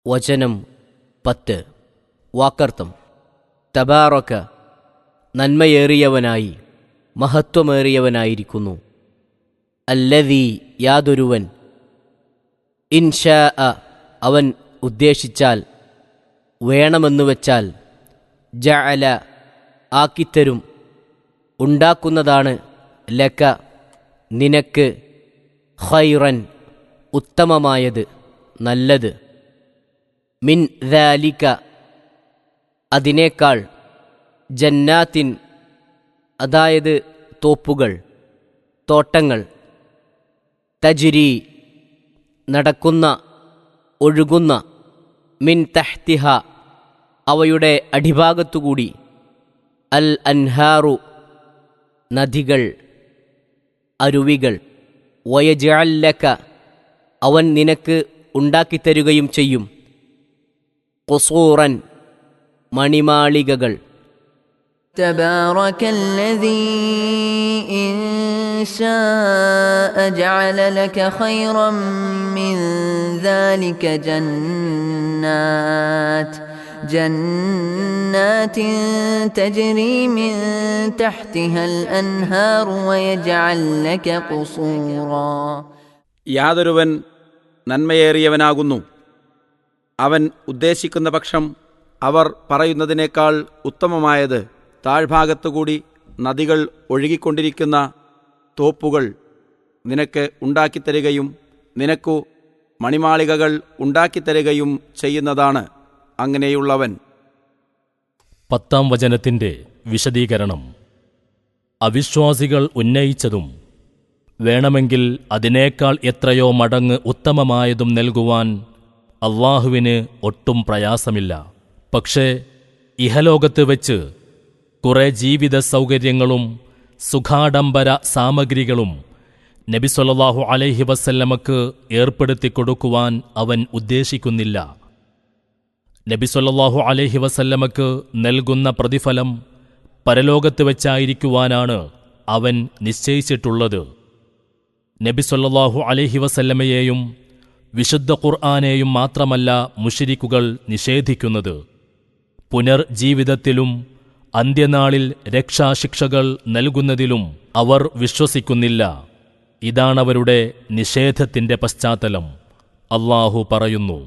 വചനം 10. വാക്കർത്ഥം: തബാറക, നന്മയേറിയവനായി മഹത്വമേറിയവനായിരിക്കുന്നു. അല്ലദീ, യാതൊരുവൻ, ഇൻഷാ അ, അവൻ ഉദ്ദേശിച്ചാൽ, വേണമെന്നു വച്ചാൽ, ജഅല, ആക്കിത്തരും, ഉണ്ടാക്കുന്നതാണ്, ലക, നിനക്ക്, ഖൈറൻ, ഉത്തമമായത്, നല്ലത്, മിൻ ദാലിക, അതിനേക്കാൾ, ജന്നാത്തിൻ, അതായത് തോപ്പുകൾ, തോട്ടങ്ങൾ, തജ്രി, നടക്കുന്ന, ഒഴുകുന്ന, മിൻ തഹ്തിഹ, അവയുടെ അടിഭാഗത്തുകൂടി, അൽ അൻഹാറു, നദികൾ, അരുവികൾ, വയജ്അൽ ലക, അവൻ നിനക്ക് ഉണ്ടാക്കിത്തരുകയും ചെയ്യും, ഖുസൂറൻ, മണിമാളികകൾ. തബാറകല്ലദീ ഇൻ ശാഅ ജഅല ലക ഖൈറൻ മിൻ ദാലിക ജന്നാത്തിൻ തജ്രി മിൻ തഹ്തിഹൽ അൻഹാർ വയജ്അൽ ലക ഖുസൂറാ. യാതൊരുവൻ നന്മയേറിയവനാകുന്നു, അവൻ ഉദ്ദേശിക്കുന്ന പക്ഷം അവർ പറയുന്നതിനേക്കാൾ ഉത്തമമായത് താഴ്ഭാഗത്തുകൂടി നദികൾ ഒഴുകിക്കൊണ്ടിരിക്കുന്ന തോപ്പുകൾ നിനക്ക് ഉണ്ടാക്കിത്തരികയും നിനക്കു മണിമാളികകൾ ഉണ്ടാക്കിത്തരികയും ചെയ്യുന്നതാണ്. അങ്ങനെയുള്ളവൻ. 10-ാം വചനത്തിൻ്റെ വിശദീകരണം: അവിശ്വാസികൾ ഉന്നയിച്ചതും വേണമെങ്കിൽ അതിനേക്കാൾ എത്രയോ മടങ്ങ് ഉത്തമമായതും നൽകുവാൻ അള്ളാഹുവിന് ഒട്ടും പ്രയാസമില്ല. പക്ഷേ ഇഹലോകത്ത് വെച്ച് കുറെ ജീവിത സൗകര്യങ്ങളും സുഖാഡംബര സാമഗ്രികളും നബി സല്ലല്ലാഹു അലൈഹി വസല്ലമക്ക് ഏർപ്പെടുത്തി കൊടുക്കുവാൻ അവൻ ഉദ്ദേശിക്കുന്നില്ല. നബി സല്ലല്ലാഹു അലൈഹി വസല്ലമക്ക് നൽകുന്ന പ്രതിഫലം പരലോകത്ത് വെച്ചായിരിക്കുവാനാണ് അവൻ നിശ്ചയിച്ചിട്ടുള്ളത്. നബി സല്ലല്ലാഹു അലൈഹി വസല്ലമയെയും വിശുദ്ധ ഖുർആനെയും മാത്രമല്ല മുശ്രിക്കുകൾ നിഷേധിക്കുന്നത്, പുനർജീവിതത്തിലും അന്ത്യനാളിൽ രക്ഷാശിക്ഷകൾ നൽകുന്നതിലും അവർ വിശ്വസിക്കുന്നില്ല. ഇതാണവരുടെ നിഷേധത്തിന്റെ പശ്ചാത്തലം. അല്ലാഹു പറയുന്നു: